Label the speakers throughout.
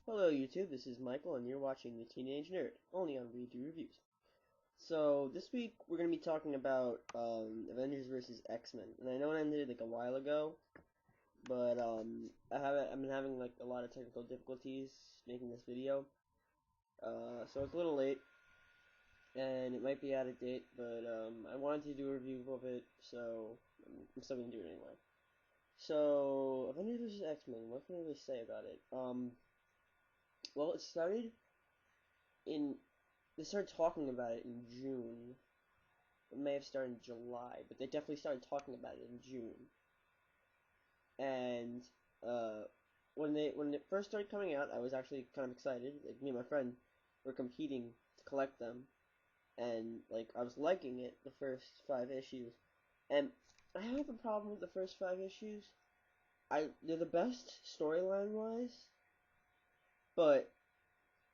Speaker 1: Hello YouTube, this is Michael and you're watching The Teenage Nerd, only on Redo Reviews. So, this week we're going to be talking about Avengers vs. X-Men. And I know it ended like a while ago, but I've been having like a lot of technical difficulties making this video. So it's a little late, and it might be out of date, but I wanted to do a review of it, so I'm still going to do it anyway. So, Avengers vs. X-Men, what can I really say about it? Well, they started talking about it in June. It may have started in July, but they definitely started talking about it in June. And when it first started coming out, I was actually kind of excited. Like, me and my friend were competing to collect them, and like I was liking it the first 5 issues. And I have a problem with the first 5 issues. They're the best storyline wise, but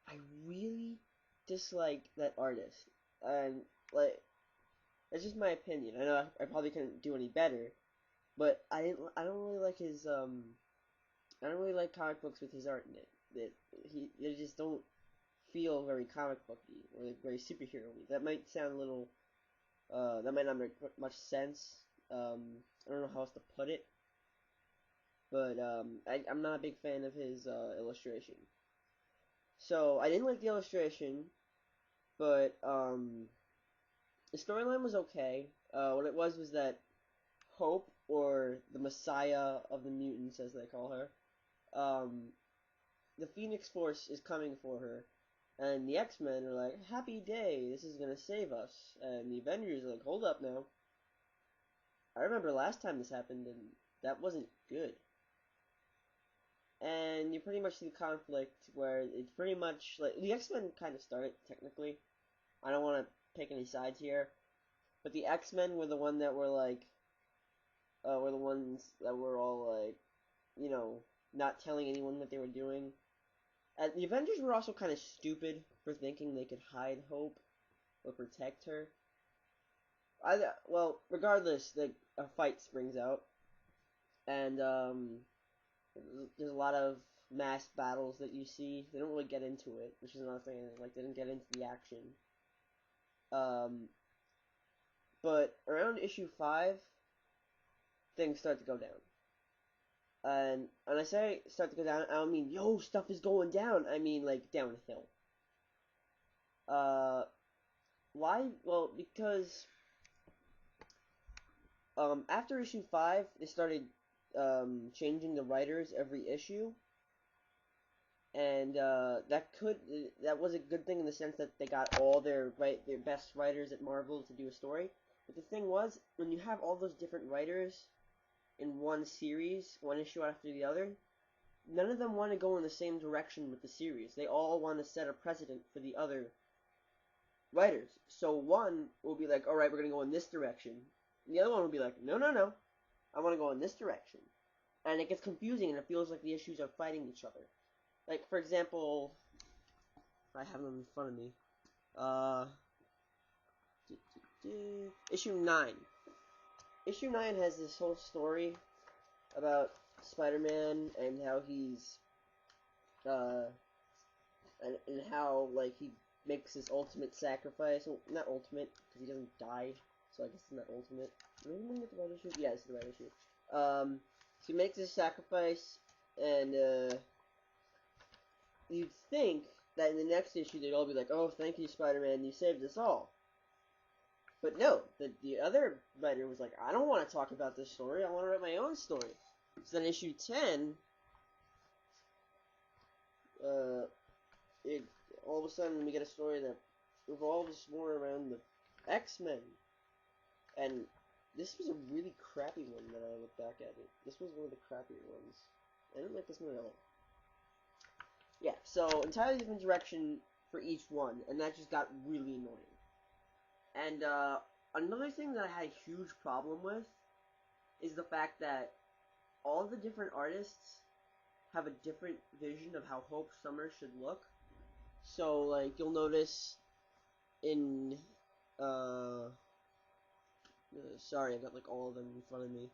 Speaker 1: I really dislike that artist, and like that's just my opinion. I know I probably couldn't do any better, but I don't really like his I don't really like comic books with his art in it. They just don't feel very comic booky or like very superhero-y. That might sound a little that might not make much sense. I don't know how else to put it, but I'm not a big fan of his illustration. So I didn't like the illustration, but the storyline was okay. What it was that Hope, or the Messiah of the Mutants, as they call her, the Phoenix Force is coming for her, and the X-Men are like, "Happy day, this is gonna save us," and the Avengers are like, "Hold up now." I remember last time this happened, and that wasn't good. And you pretty much see the conflict where it's pretty much like the X-Men kind of started technically. I don't want to pick any sides here, but the X-Men were the one that were like, were the ones that were all like, you know, not telling anyone what they were doing. And the Avengers were also kind of stupid for thinking they could hide Hope or protect her. Well, regardless, a fight springs out, and there's a lot of mass battles that you see. They don't really get into it, which is another thing. Like, they didn't get into the action. But around issue 5, things start to go down. And when I say start to go down, I don't mean, yo, stuff is going down. I mean, like, downhill. Why? Well, because after issue 5, they started changing the writers every issue, and that was a good thing in the sense that they got all their best writers at Marvel to do a story. But the thing was, when you have all those different writers in one series, one issue after the other, none of them want to go in the same direction with the series. They all want to set a precedent for the other writers. So one will be like, "All right, we're gonna go in this direction." And the other one will be like, "No, no, no, I want to go in this direction." And it gets confusing, and it feels like the issues are fighting each other. Like, for example, I have them in front of me. Issue 9. Issue 9 has this whole story about Spider-Man and how he's, and how, like, he makes his ultimate sacrifice. Well, not ultimate, because he doesn't die, so I guess it's not ultimate. Am I looking at the right issue? Yeah, it's the right issue. So he makes his sacrifice, and, you'd think that in the next issue they'd all be like, "Oh, thank you, Spider-Man, you saved us all." But no, the other writer was like, "I don't want to talk about this story, I want to write my own story." So then issue 10, all of a sudden we get a story that revolves more around the X-Men. And this was a really crappy one when I look back at it. This was one of the crappier ones. I didn't like this one at all. Yeah, so entirely different direction for each one, and that just got really annoying. And another thing that I had a huge problem with is the fact that all the different artists have a different vision of how Hope Summer should look. So, like, you'll notice in, sorry, I got, like, all of them in front of me.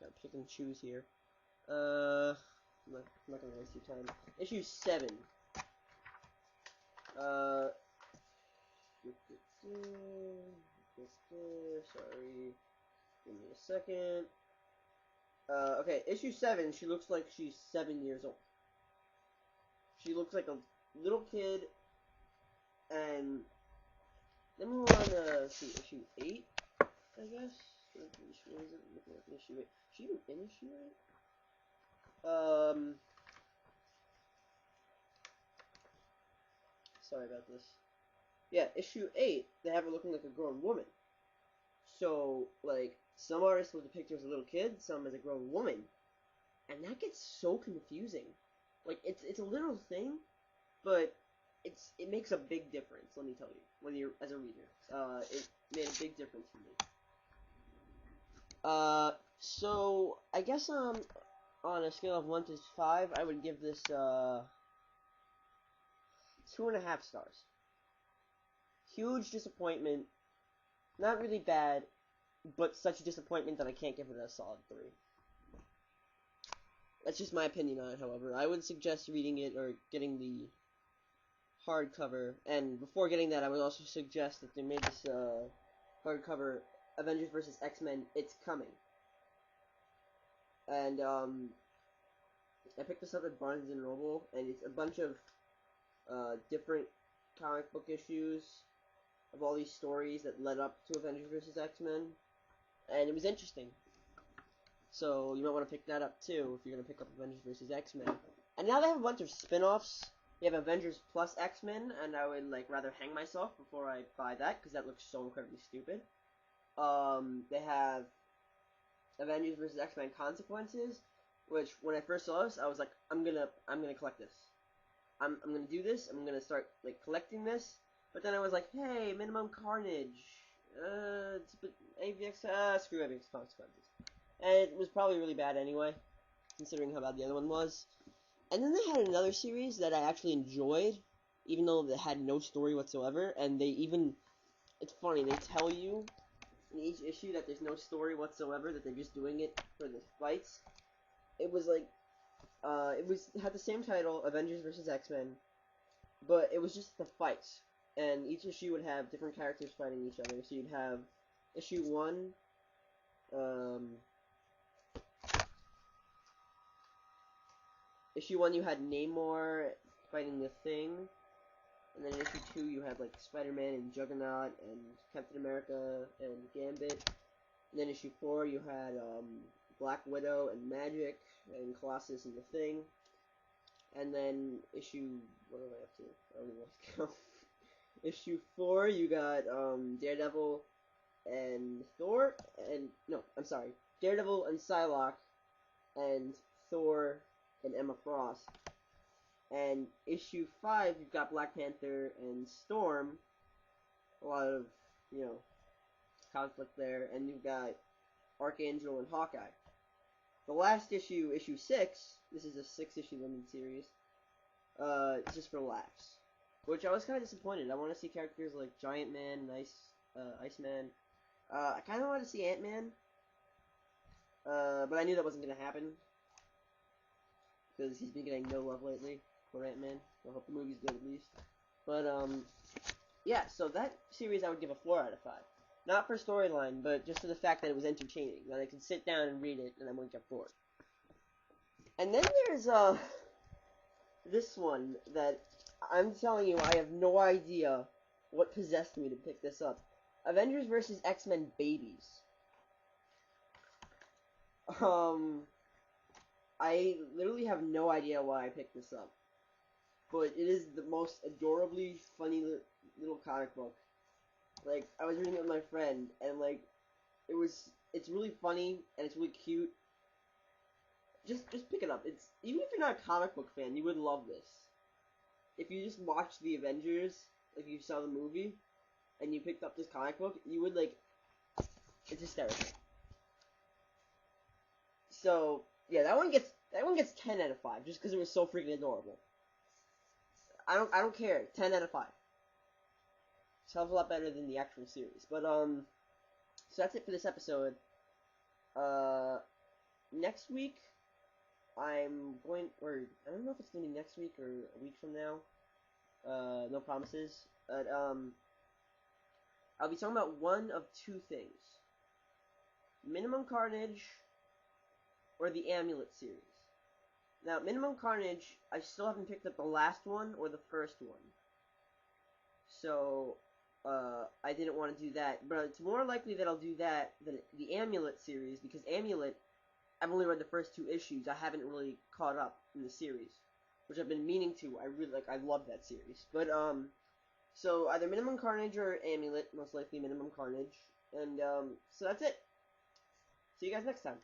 Speaker 1: Gotta pick and choose here. I'm not gonna waste your time. Issue 7. Sorry. Give me a second. Okay, issue 7, she looks like she's 7 years old. She looks like a little kid, and then we move on to issue 8, I guess. Issue 8. She even in issue 8? Sorry about this. Yeah, issue 8, they have her looking like a grown woman. So, like, some artists will depict her as a little kid, some as a grown woman. And that gets so confusing. Like, it's a little thing, but it makes a big difference, let me tell you, when you're, as a reader. It made a big difference for me. So, I guess, on a scale of 1 to 5, I would give this, 2.5 stars. Huge disappointment. Not really bad, but such a disappointment that I can't give it a solid 3. That's just my opinion on it, however. I would suggest reading it or getting the hardcover, and before getting that, I would also suggest that they made this hardcover, Avengers vs. X-Men, It's Coming. And I picked this up at Barnes & Noble, and it's a bunch of different comic book issues of all these stories that led up to Avengers vs. X-Men, and it was interesting. So you might want to pick that up too if you're going to pick up Avengers vs. X-Men. And now they have a bunch of spin-offs. They have Avengers plus X-Men, and I would rather hang myself before I buy that because that looks so incredibly stupid. They have Avengers vs. X-Men Consequences, which when I first saw this, I was like, I'm gonna collect this. I'm gonna do this. I'm gonna start collecting this. But then I was like, hey, Minimum Carnage. AVX. Screw AVX Consequences. And it was probably really bad anyway, considering how bad the other one was. And then they had another series that I actually enjoyed, even though they had no story whatsoever. And it's funny, they tell you in each issue that there's no story whatsoever, that they're just doing it for the fights. It was it had the same title, Avengers vs. X-Men, but it was just the fights. And each issue would have different characters fighting each other. So you'd have issue 1, issue 1 you had Namor fighting the Thing, and then in issue 2 you had Spider-Man and Juggernaut and Captain America and Gambit. And then issue 4 you had Black Widow and Magic and Colossus and the Thing. And then what am I up to? I don't even want to count. Issue 4, you got Daredevil and Thor, Daredevil and Psylocke, and Thor and Emma Frost. And issue 5, you've got Black Panther and Storm. A lot of, conflict there. And you've got Archangel and Hawkeye. The last issue, issue 6, this is a 6-issue limited series, it's just for laughs. Which I was kind of disappointed. I want to see characters like Giant Man and Iceman. I kind of want to see Ant-Man. But I knew that wasn't going to happen. Because he's been getting no love lately for Ant-Man. I hope the movie's good at least. But, yeah, so that series I would give a 4 out of 5. Not for storyline, but just for the fact that it was entertaining. That I could sit down and read it and I wouldn't get bored. And then there's, this one that I'm telling you, I have no idea what possessed me to pick this up. Avengers vs. X-Men Babies. I literally have no idea why I picked this up. But it is the most adorably funny little comic book. I was reading it with my friend, and, it's really funny, and it's really cute. Just pick it up. Even if you're not a comic book fan, you would love this. If you just watched the Avengers, you saw the movie, and you picked up this comic book, you would, it's hysterical. So, yeah, that one gets 10 out of 5, just because it was so freaking adorable. I don't care. 10 out of 5. It's a hell of a lot better than the actual series. But, so that's it for this episode. Next week, I'm going, or I don't know if it's gonna be next week or a week from now. No promises. But I'll be talking about one of two things: Minimum Carnage or the Amulet series. Now, Minimum Carnage, I still haven't picked up the last one or the first one. So, I didn't want to do that. But it's more likely that I'll do that than the Amulet series, because Amulet, I've only read the first two issues. I haven't really caught up in the series, which I've been meaning to. I really, I love that series. But, so either Minimum Carnage or Amulet, most likely Minimum Carnage. And, so that's it. See you guys next time.